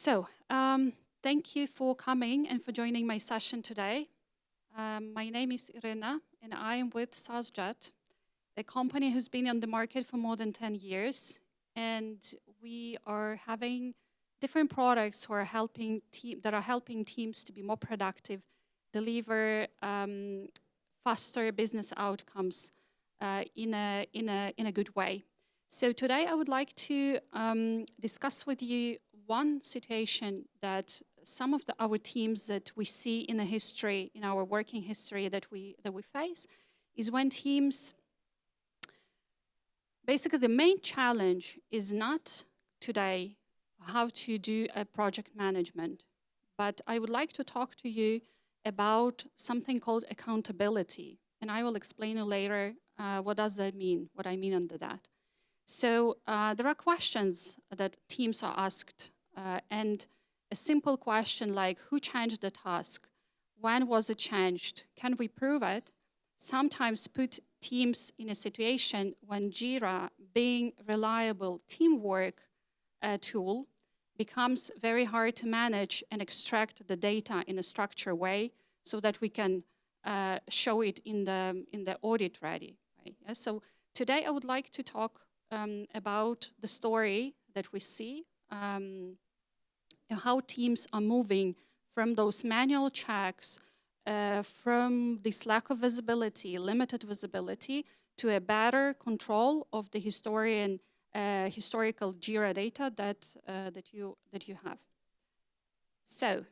So, thank you for coming and for joining my session today. My name is Iryna, and I am with SaaSjet, a company who's been on the market for more than 10 years. And we are having different products that are helping teams to be more productive, deliver faster business outcomes in a good way. So today I would like to discuss with you one situation that some of our teams that we see in the history, in our working history that we face, is when teams, basically the main challenge is not today how to do a project management, but I would like to talk to you about something called accountability, and I will explain you later what does that mean, what I mean under that. So there are questions that teams are asked, and a simple question like, who changed the task? When was it changed? Can we prove it? Sometimes put teams in a situation when Jira, being reliable teamwork tool, becomes very hard to manage and extract the data in a structured way so that we can show it in the audit-ready. Right? Yeah? So today I would like to talk about the story that we see, how teams are moving from those manual checks, from this lack of visibility, limited visibility, to a better control of the historical Jira data that you have. So,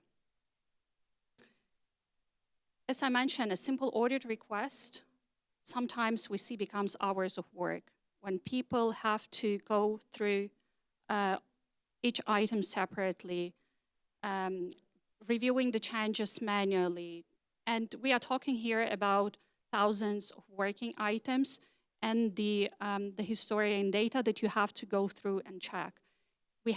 as I mentioned, a simple audit request sometimes we see becomes hours of work when people have to go through each item separately, reviewing the changes manually. And we are talking here about thousands of working items and the historian data that you have to go through and check. We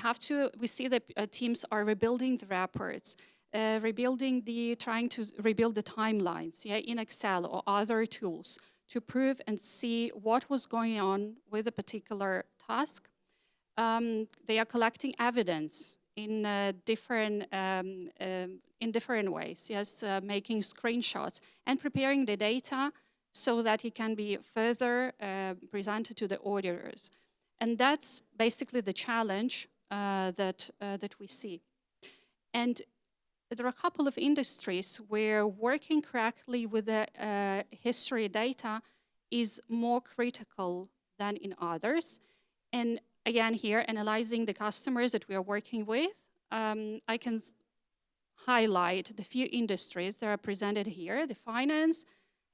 see that teams are rebuilding the reports, trying to rebuild the timelines, in Excel or other tools to prove and see what was going on with a particular task. They are collecting evidence in different ways, making screenshots and preparing the data so that it can be further presented to the auditors. And that's basically the challenge that we see. And there are a couple of industries where working correctly with the history data is more critical than in others. And again, here, analyzing the customers that we are working with, I can highlight the few industries that are presented here: the finance,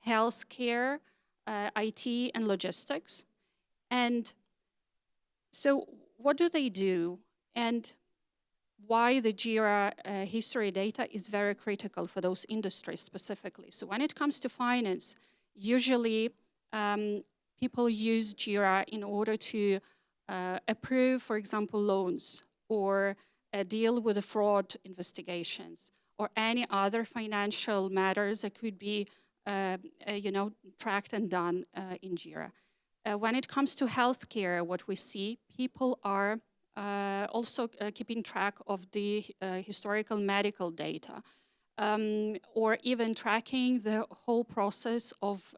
healthcare, IT, and logistics. And so what do they do? And why the Jira history data is very critical for those industries specifically. So when it comes to finance, usually people use Jira in order to approve, for example, loans, or deal with the fraud investigations, or any other financial matters that could be tracked and done in Jira. When it comes to healthcare, what we see, people are also keeping track of the historical medical data, or even tracking the whole process of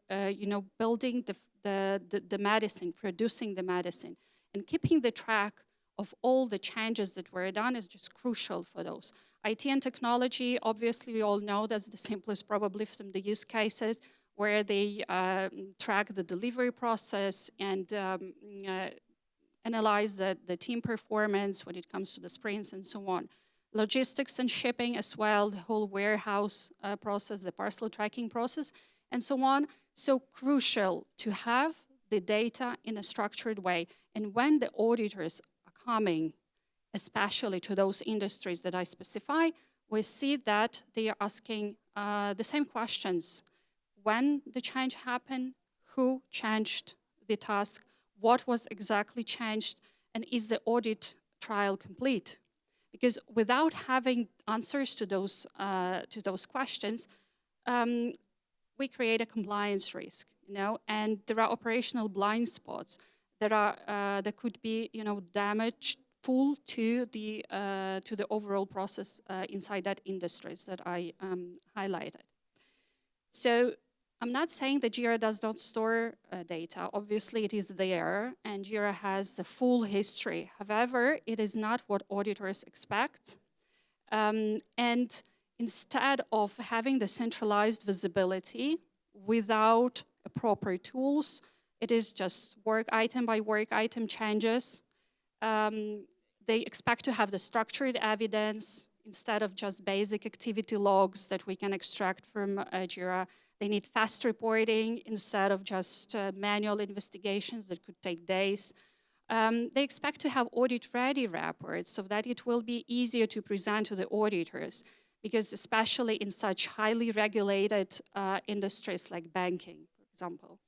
building the medicine, producing the medicine, and keeping the track of all the changes that were done is just crucial for those. IT and technology, obviously we all know that's the simplest probably from the use cases, where they track the delivery process and analyze the team performance when it comes to the sprints and so on. Logistics and shipping as well, the whole warehouse process, the parcel tracking process, and so on. So crucial to have the data in a structured way. And when the auditors are coming, especially to those industries that I specify, we see that they are asking the same questions. When the change happened, who changed the task, what was exactly changed, and is the audit trail complete? Because without having answers to those questions, we create a compliance risk, and there are operational blind spots that could be, damaged full to the overall process inside that industries that I highlighted. So I'm not saying that Jira does not store data. Obviously, it is there, and Jira has the full history. However, it is not what auditors expect. And instead of having the centralized visibility without proper tools, it is just work item by work item changes. They expect to have the structured evidence instead of just basic activity logs that we can extract from Jira. They need fast reporting instead of just manual investigations that could take days. They expect to have audit-ready reports so that it will be easier to present to the auditors, because especially in such highly regulated industries like banking, for example.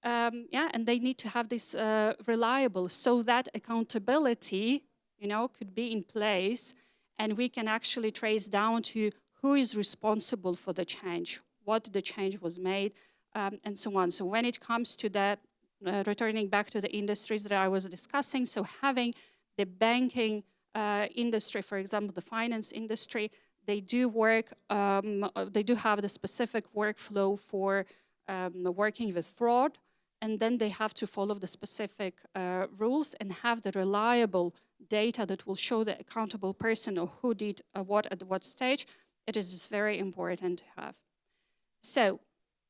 And they need to have this reliable, so that accountability, could be in place, and we can actually trace down to who is responsible for the change, what the change was made, and so on. So when it comes to that, returning back to the industries that I was discussing, so having the banking industry, for example, the finance industry, they do work, they do have the specific workflow for working with fraud, and then they have to follow the specific rules and have the reliable data that will show the accountable person or who did what at what stage. It is just very important to have. So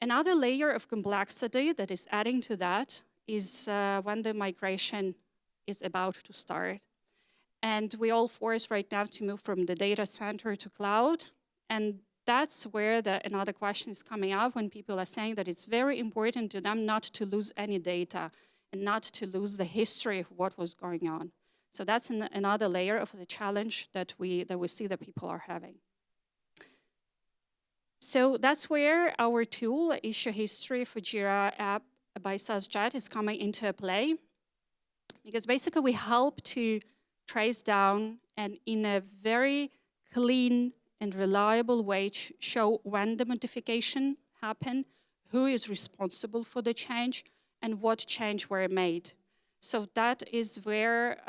another layer of complexity that is adding to that is when the migration is about to start. And we all forced right now to move from the data center to cloud. And that's where another question is coming up when people are saying that it's very important to them not to lose any data and not to lose the history of what was going on. So that's another layer of the challenge that we see that people are having. So that's where our tool, Issue History for Jira app by SaaSjet, is coming into play. Because basically we help to trace down and in a very clean and reliable way show when the modification happened, who is responsible for the change, and what change were made. So that is where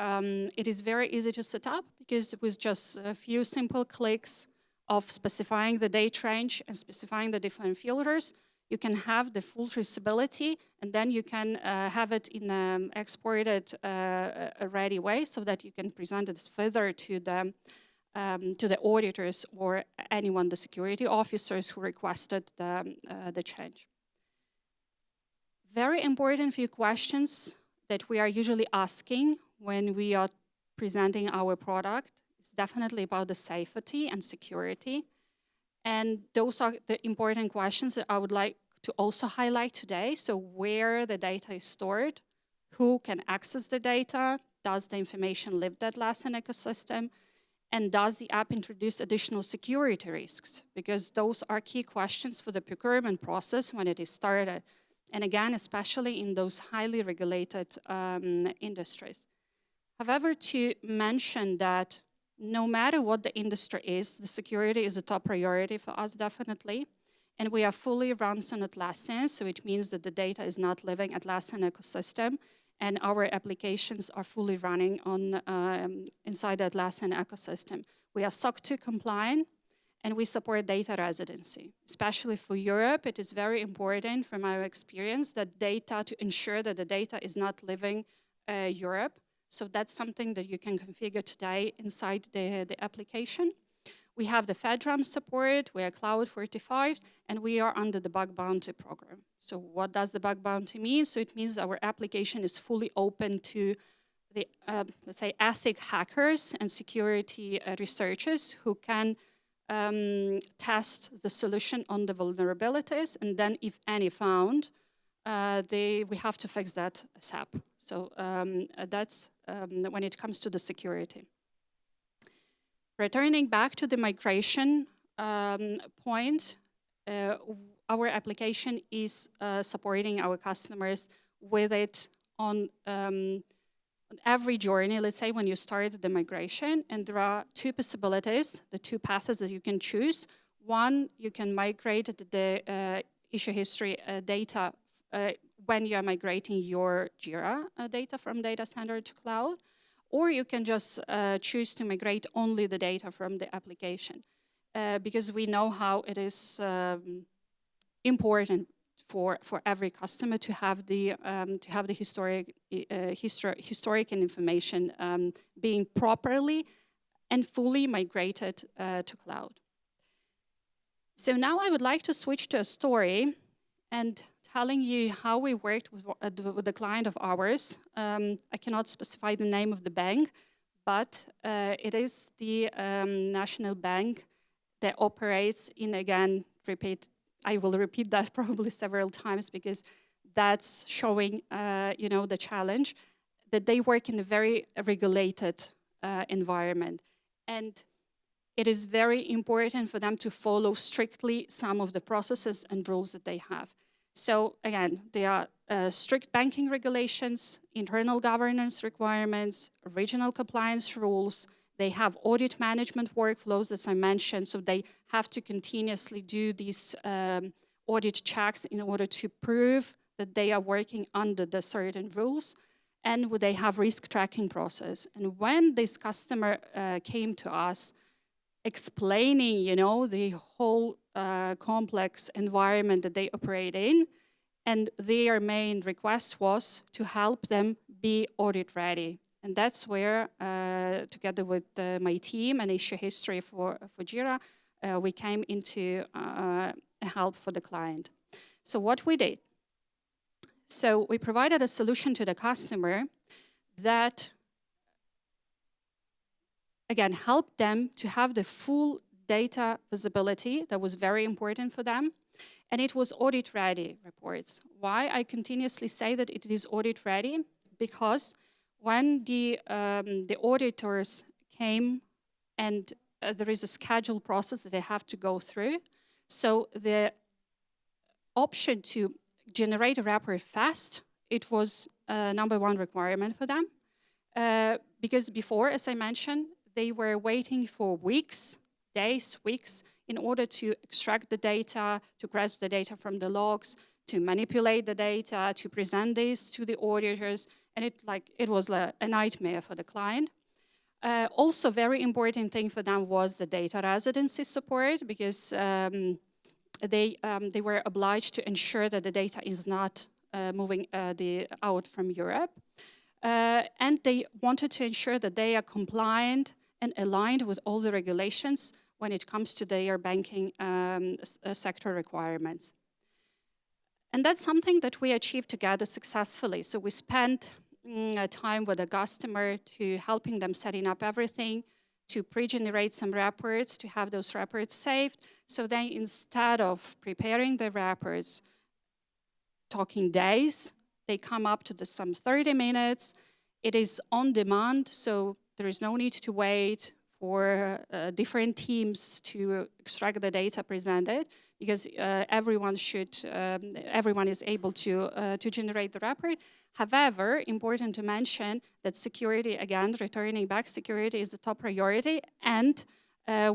it is very easy to set up, because with just a few simple clicks of specifying the date range and specifying the different filters, you can have the full traceability, and then you can have it in an exported, ready way, so that you can present it further to the auditors or anyone, the security officers who requested the change. Very important few questions that we are usually asking when we are presenting our product is definitely about the safety and security. And those are the important questions that I would like to also highlight today. So where the data is stored, who can access the data, does the information live that Atlassian ecosystem, and does the app introduce additional security risks? Because those are key questions for the procurement process when it is started. And again, especially in those highly regulated industries. However, to mention that no matter what the industry is, the security is a top priority for us, definitely. And we are fully run on Atlassian, so it means that the data is not living Atlassian ecosystem, and our applications are fully running on inside the Atlassian ecosystem. We are SOC 2 compliant, and we support data residency. Especially for Europe, it is very important from our experience that data, to ensure that the data is not leaving Europe. So that's something that you can configure today inside the application. We have the FedRAMP support, we are cloud certified, and we are under the bug bounty program. So what does the bug bounty mean? So it means our application is fully open to the, let's say, ethic hackers and security researchers who can test the solution on the vulnerabilities, and then if any found, we have to fix that SAP. So that's when it comes to the security. Returning back to the migration point, our application is supporting our customers with it on every journey. Let's say when you start the migration, and there are two possibilities, the two paths that you can choose. One, you can migrate the issue history data when you are migrating your Jira data from data center to cloud, or you can just choose to migrate only the data from the application, because we know how it is important for every customer to have the historic information being properly and fully migrated to cloud. So now I would like to switch to a story and telling you how we worked with a client of ours. I cannot specify the name of the bank, but it is the national bank that operates in, again, I will repeat that probably several times because that's showing, the challenge, that they work in a very regulated environment. And it is very important for them to follow strictly some of the processes and rules that they have. So again, there are strict banking regulations, internal governance requirements, regional compliance rules. They have audit management workflows, as I mentioned, so they have to continuously do these audit checks in order to prove that they are working under the certain rules, and they have risk tracking process. And when this customer came to us, explaining, the whole complex environment that they operate in, and their main request was to help them be audit ready. And that's where, together with my team and issue history for Jira, we came into help for the client. So what we did, so we provided a solution to the customer that, again, helped them to have the full data visibility that was very important for them. And it was audit-ready reports. Why I continuously say that it is audit-ready? Because when the auditors came, and there is a scheduled process that they have to go through, so the option to generate a report fast, it was number one requirement for them. Because before, as I mentioned, they were waiting for weeks, days, weeks, in order to extract the data, to grasp the data from the logs, to manipulate the data, to present this to the auditors, and it was a nightmare for the client. Also, very important thing for them was the data residency support, because they were obliged to ensure that the data is not moving out from Europe. And they wanted to ensure that they are compliant and aligned with all the regulations when it comes to their banking sector requirements. And that's something that we achieved together successfully. So we spent time with the customer to helping them setting up everything, to pre-generate some reports, to have those reports saved. So then instead of preparing the reports, talking days, they come up to some 30 minutes. It is on demand, so there is no need to wait for different teams to extract the data presented, because everyone is able to generate the report. However, important to mention that security, again, returning back, security is the top priority, and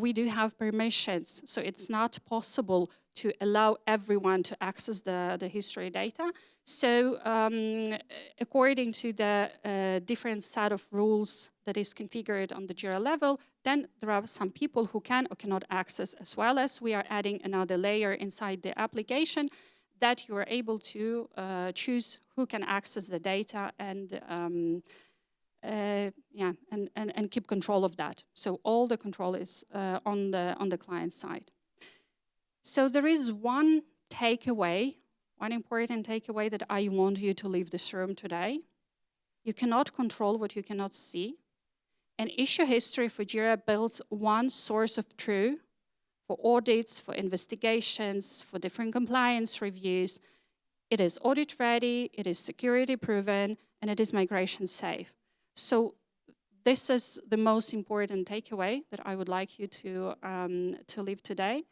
we do have permissions, so it's not possible to allow everyone to access the history data. So according to the different set of rules that is configured on the Jira level, then there are some people who can or cannot access, as well as we are adding another layer inside the application that you are able to choose who can access the data and and keep control of that. So all the control is on the client side. So there is one takeaway, one important takeaway that I want you to leave this room today. You cannot control what you cannot see. And issue history for Jira builds one source of truth for audits, for investigations, for different compliance reviews. It is audit ready, it is security proven, and it is migration safe. So this is the most important takeaway that I would like you to leave today.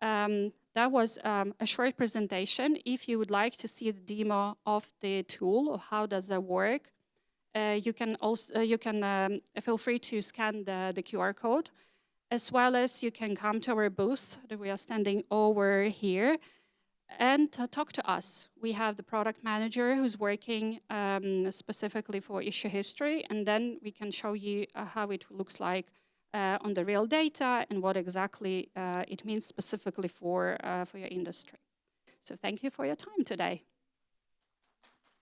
That was a short presentation. If you would like to see the demo of the tool, or how does that work, you can feel free to scan the QR code, as well as you can come to our booth that we are standing over here. and talk to us. We have the product manager who's working specifically for issue history, and then we can show you how it looks like on the real data and what exactly it means specifically for your industry. So thank you for your time today.